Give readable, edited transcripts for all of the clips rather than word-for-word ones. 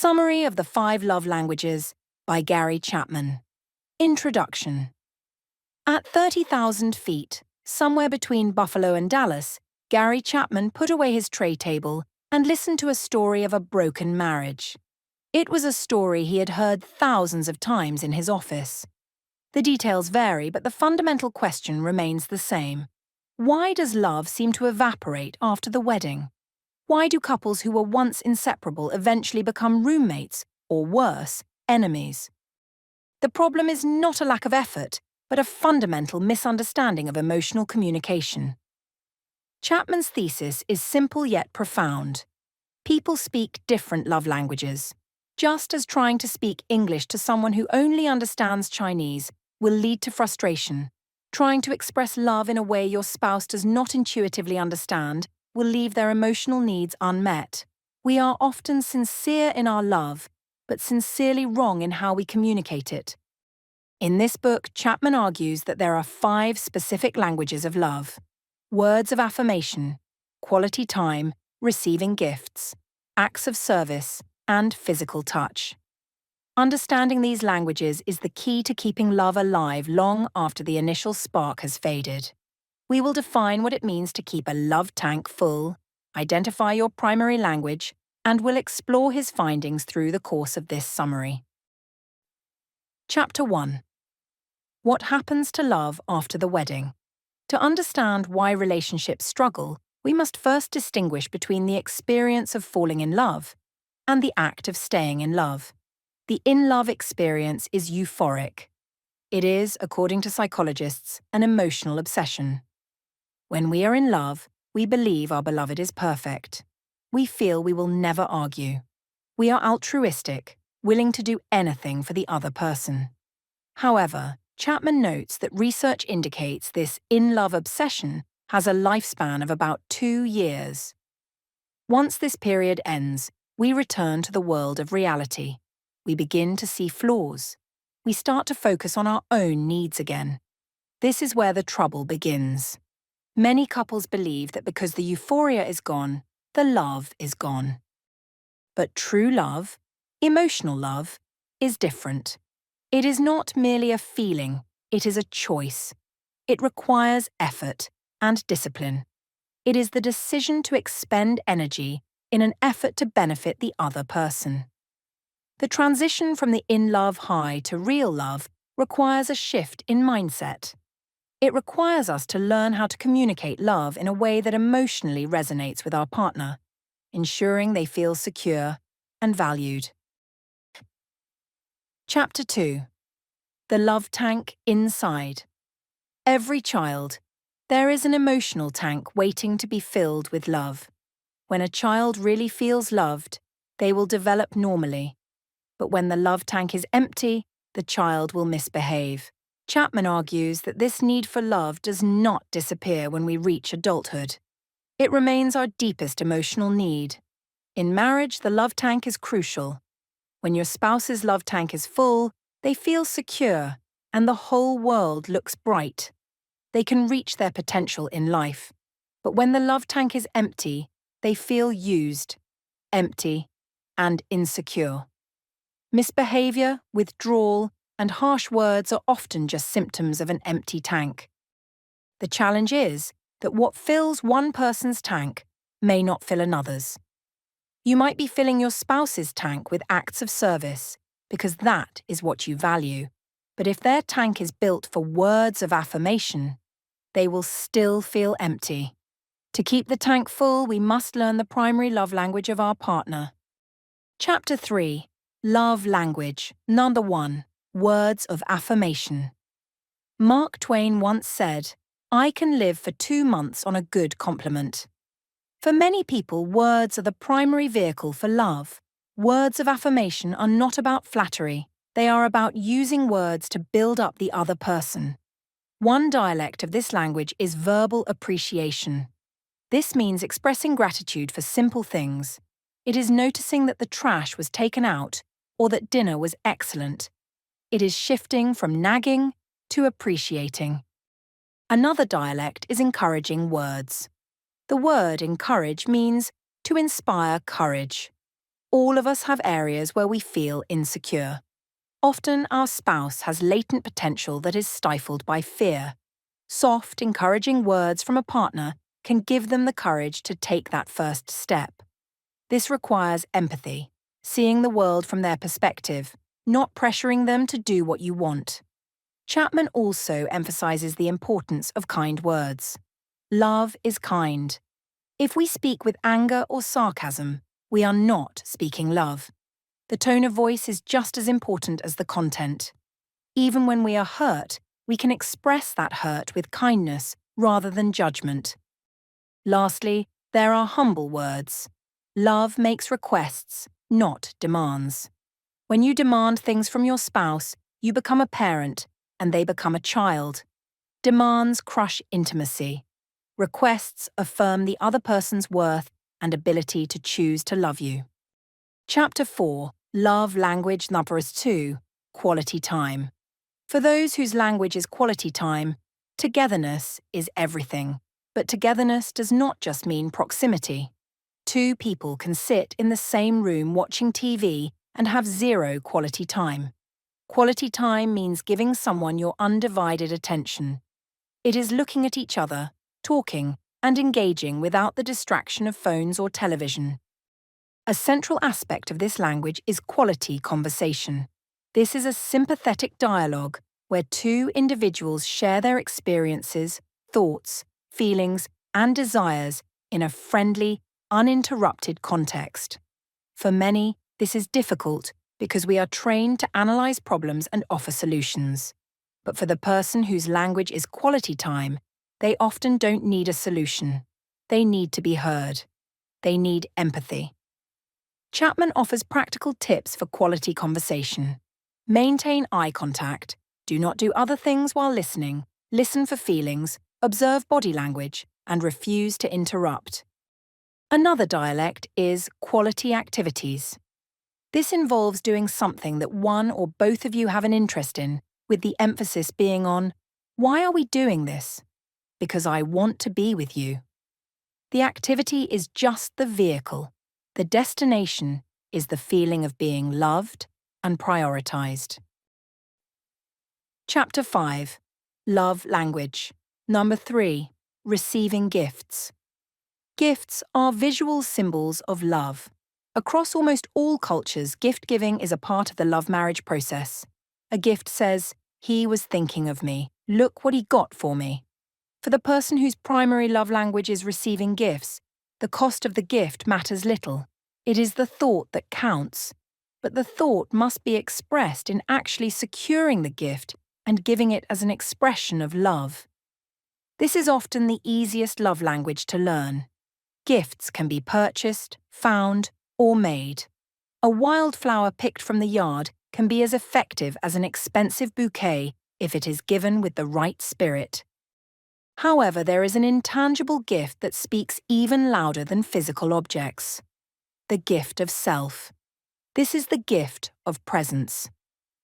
Summary of the 5 Love Languages by Gary Chapman. Introduction. At 30,000 feet, somewhere between Buffalo and Dallas, Gary Chapman put away his tray table and listened to a story of a broken marriage. It was a story he had heard thousands of times in his office. The details vary, but the fundamental question remains the same. Why does love seem to evaporate after the wedding? Why do couples who were once inseparable eventually become roommates, or worse, enemies? The problem is not a lack of effort, but a fundamental misunderstanding of emotional communication. Chapman's thesis is simple yet profound. People speak different love languages. Just as trying to speak English to someone who only understands Chinese will lead to frustration, trying to express love in a way your spouse does not intuitively understand will leave their emotional needs unmet. We are often sincere in our love, but sincerely wrong in how we communicate it. In this book, Chapman argues that there are 5 specific languages of love: words of affirmation, quality time, receiving gifts, acts of service, and physical touch. Understanding these languages is the key to keeping love alive long after the initial spark has faded. We will define what it means to keep a love tank full, identify your primary language, and will explore his findings through the course of this summary. Chapter 1. What happens to love after the wedding? To understand why relationships struggle, we must first distinguish between the experience of falling in love and the act of staying in love. The in-love experience is euphoric. It is, according to psychologists, an emotional obsession. When we are in love, we believe our beloved is perfect. We feel we will never argue. We are altruistic, willing to do anything for the other person. However, Chapman notes that research indicates this in-love obsession has a lifespan of about 2 years. Once this period ends, we return to the world of reality. We begin to see flaws. We start to focus on our own needs again. This is where the trouble begins. Many couples believe that because the euphoria is gone, the love is gone. But true love, emotional love, is different. It is not merely a feeling, it is a choice. It requires effort and discipline. It is the decision to expend energy in an effort to benefit the other person. The transition from the in-love high to real love requires a shift in mindset. It requires us to learn how to communicate love in a way that emotionally resonates with our partner, ensuring they feel secure and valued. Chapter 2. The Love Tank Inside. Every child, there is an emotional tank waiting to be filled with love. When a child really feels loved, they will develop normally. But when the love tank is empty, the child will misbehave. Chapman argues that this need for love does not disappear when we reach adulthood. It remains our deepest emotional need. In marriage, the love tank is crucial. When your spouse's love tank is full, they feel secure, and the whole world looks bright. They can reach their potential in life. But when the love tank is empty, they feel used, empty, and insecure. Misbehavior, withdrawal, and harsh words are often just symptoms of an empty tank. The challenge is that what fills one person's tank may not fill another's. You might be filling your spouse's tank with acts of service because that is what you value, but if their tank is built for words of affirmation, they will still feel empty. To keep the tank full, we must learn the primary love language of our partner. Chapter 3. Love Language. Number 1. Words of affirmation. Mark Twain once said, "I can live for 2 months on a good compliment." For many people, words are the primary vehicle for love. Words of affirmation are not about flattery. They are about using words to build up the other person. One dialect of this language is verbal appreciation. This means expressing gratitude for simple things. It is noticing that the trash was taken out or that dinner was excellent. It is shifting from nagging to appreciating. Another dialect is encouraging words. The word encourage means to inspire courage. All of us have areas where we feel insecure. Often our spouse has latent potential that is stifled by fear. Soft, encouraging words from a partner can give them the courage to take that first step. This requires empathy, seeing the world from their perspective, not pressuring them to do what you want. Chapman also emphasizes the importance of kind words. Love is kind. If we speak with anger or sarcasm, we are not speaking love. The tone of voice is just as important as the content. Even when we are hurt, we can express that hurt with kindness rather than judgment. Lastly, there are humble words. Love makes requests, not demands. When you demand things from your spouse, you become a parent, and they become a child. Demands crush intimacy. Requests affirm the other person's worth and ability to choose to love you. Chapter 4, Love Language Number 2, Quality Time. For those whose language is quality time, togetherness is everything. But togetherness does not just mean proximity. Two people can sit in the same room watching TV and have zero quality time. Quality time means giving someone your undivided attention. It is looking at each other, talking, and engaging without the distraction of phones or television. A central aspect of this language is quality conversation. This is a sympathetic dialogue where two individuals share their experiences, thoughts, feelings, and desires in a friendly, uninterrupted context. For many, this is difficult because we are trained to analyze problems and offer solutions. But for the person whose language is quality time, they often don't need a solution. They need to be heard. They need empathy. Chapman offers practical tips for quality conversation. Maintain eye contact. Do not do other things while listening. Listen for feelings, observe body language, and refuse to interrupt. Another dialect is quality activities. This involves doing something that one or both of you have an interest in, with the emphasis being on, why are we doing this? Because I want to be with you. The activity is just the vehicle. The destination is the feeling of being loved and prioritized. Chapter 5, Love Language. Number 3, Receiving Gifts. Gifts are visual symbols of love. Across almost all cultures, gift-giving is a part of the love marriage process. A gift says, "He was thinking of me. Look what he got for me." For the person whose primary love language is receiving gifts, the cost of the gift matters little. It is the thought that counts. But the thought must be expressed in actually securing the gift and giving it as an expression of love. This is often the easiest love language to learn. Gifts can be purchased, found, or made. A wildflower picked from the yard can be as effective as an expensive bouquet if it is given with the right spirit. However, there is an intangible gift that speaks even louder than physical objects. The gift of self. This is the gift of presence.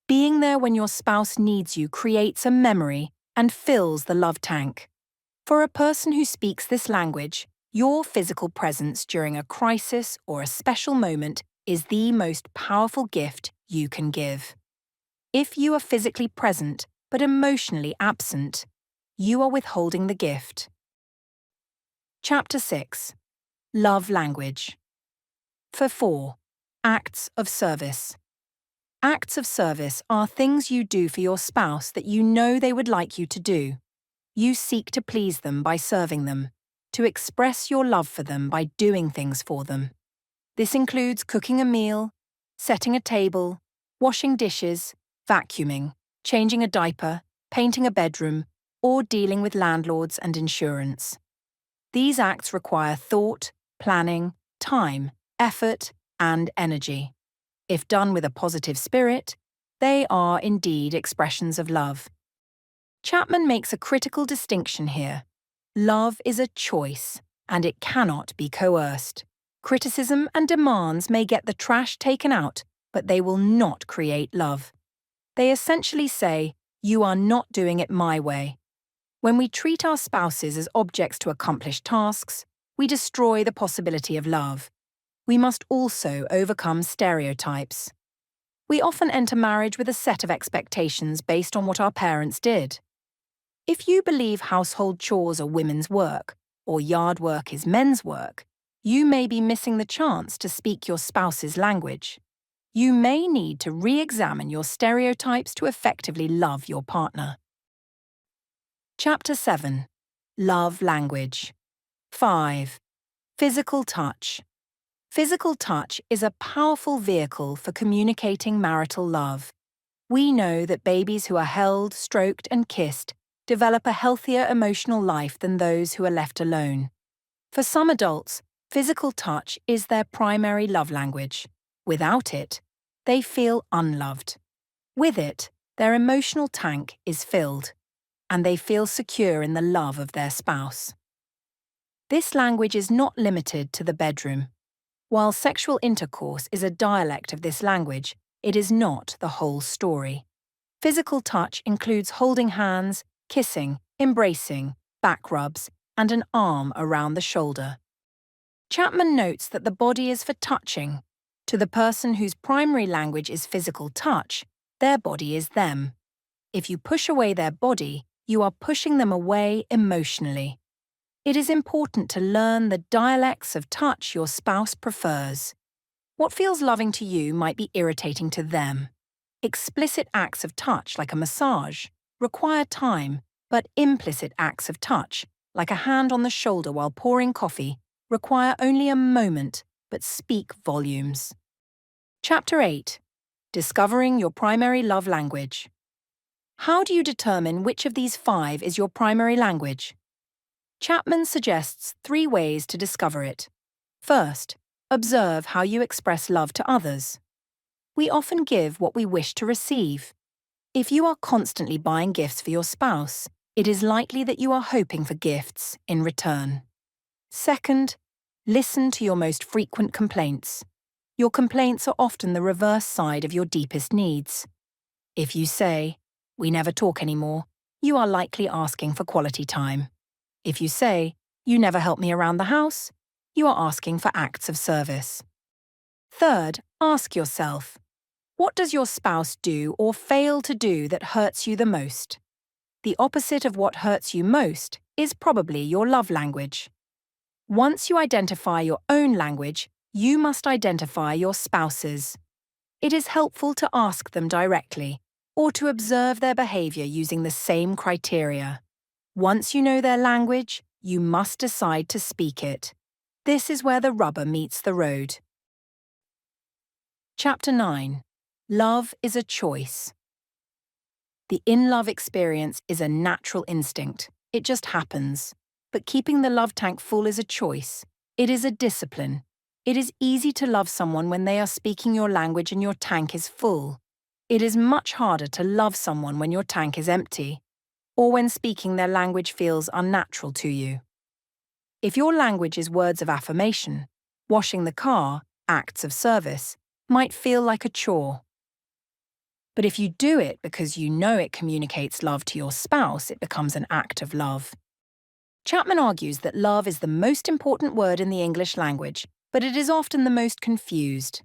Being there when your spouse needs you creates a memory and fills the love tank. For a person who speaks this language, your physical presence during a crisis or a special moment is the most powerful gift you can give. If you are physically present but emotionally absent, you are withholding the gift. Chapter 6, Love Language. For 4, Acts of Service. Acts of service are things you do for your spouse that you know they would like you to do. You seek to please them by serving them, to express your love for them by doing things for them. This includes cooking a meal, setting a table, washing dishes, vacuuming, changing a diaper, painting a bedroom, or dealing with landlords and insurance. These acts require thought, planning, time, effort, and energy. If done with a positive spirit, they are indeed expressions of love. Chapman makes a critical distinction here. Love is a choice, and it cannot be coerced. Criticism and demands may get the trash taken out, but they will not create love. They essentially say, "You are not doing it my way." When we treat our spouses as objects to accomplish tasks, we destroy the possibility of love. we must also overcome stereotypes. We often enter marriage with a set of expectations based on what our parents did. If you believe household chores are women's work, or yard work is men's work, you may be missing the chance to speak your spouse's language. You may need to re-examine your stereotypes to effectively love your partner. Chapter 7. Love Language. 5. Physical touch. Physical touch is a powerful vehicle for communicating marital love. We know that babies who are held, stroked, and kissed develop a healthier emotional life than those who are left alone. For some adults, physical touch is their primary love language. Without it, they feel unloved. With it, their emotional tank is filled, and they feel secure in the love of their spouse. This language is not limited to the bedroom. While sexual intercourse is a dialect of this language, it is not the whole story. Physical touch includes holding hands, kissing, embracing, back rubs, and an arm around the shoulder. Chapman notes that the body is for touching. To the person whose primary language is physical touch, their body is them. If you push away their body, you are pushing them away emotionally. It is important to learn the dialects of touch your spouse prefers. What feels loving to you might be irritating to them. Explicit acts of touch, like a massage, require time, but implicit acts of touch, like a hand on the shoulder while pouring coffee, require only a moment, but speak volumes. Chapter 8. Discovering your primary love language. How do you determine which of these 5 is your primary language? Chapman suggests 3 ways to discover it. First, observe how you express love to others. We often give what we wish to receive. If you are constantly buying gifts for your spouse, it is likely that you are hoping for gifts in return. Second, listen to your most frequent complaints. Your complaints are often the reverse side of your deepest needs. If you say, "We never talk anymore," you are likely asking for quality time. If you say, "You never help me around the house," you are asking for acts of service. Third, ask yourself, what does your spouse do or fail to do that hurts you the most? The opposite of what hurts you most is probably your love language. Once you identify your own language, you must identify your spouse's. It is helpful to ask them directly, or to observe their behavior using the same criteria. Once you know their language, you must decide to speak it. This is where the rubber meets the road. Chapter 9. Love is a choice. The in-love experience is a natural instinct. It just happens. But keeping the love tank full is a choice. It is a discipline. It is easy to love someone when they are speaking your language and your tank is full. It is much harder to love someone when your tank is empty, or when speaking their language feels unnatural to you. If your language is words of affirmation, washing the car, acts of service, might feel like a chore. But if you do it because you know it communicates love to your spouse, it becomes an act of love. Chapman argues that love is the most important word in the English language, but it is often the most confused.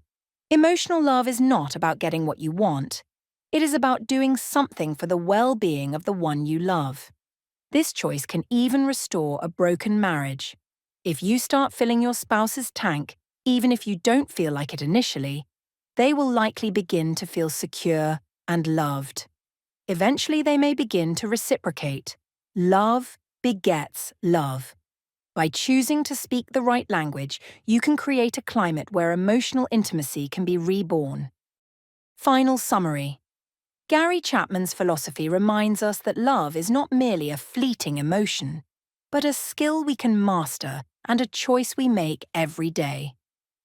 Emotional love is not about getting what you want. It is about doing something for the well-being of the one you love. This choice can even restore a broken marriage. If you start filling your spouse's tank, even if you don't feel like it initially, they will likely begin to feel secure and loved. Eventually, they may begin to reciprocate. Love begets love. By choosing to speak the right language, you can create a climate where emotional intimacy can be reborn. Final summary. Gary Chapman's philosophy reminds us that love is not merely a fleeting emotion, but a skill we can master and a choice we make every day.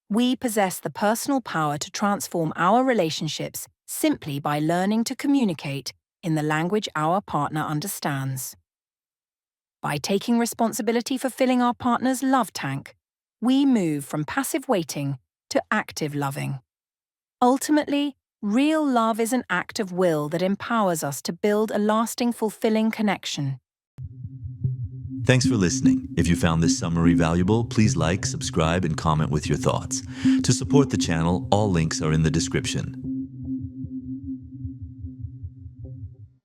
We possess the personal power to transform our relationships simply by learning to communicate in the language our partner understands. By taking responsibility for filling our partner's love tank, we move from passive waiting to active loving. Ultimately, real love is an act of will that empowers us to build a lasting, fulfilling connection. Thanks for listening. If you found this summary valuable, please like, subscribe, and comment with your thoughts. To support the channel, all links are in the description.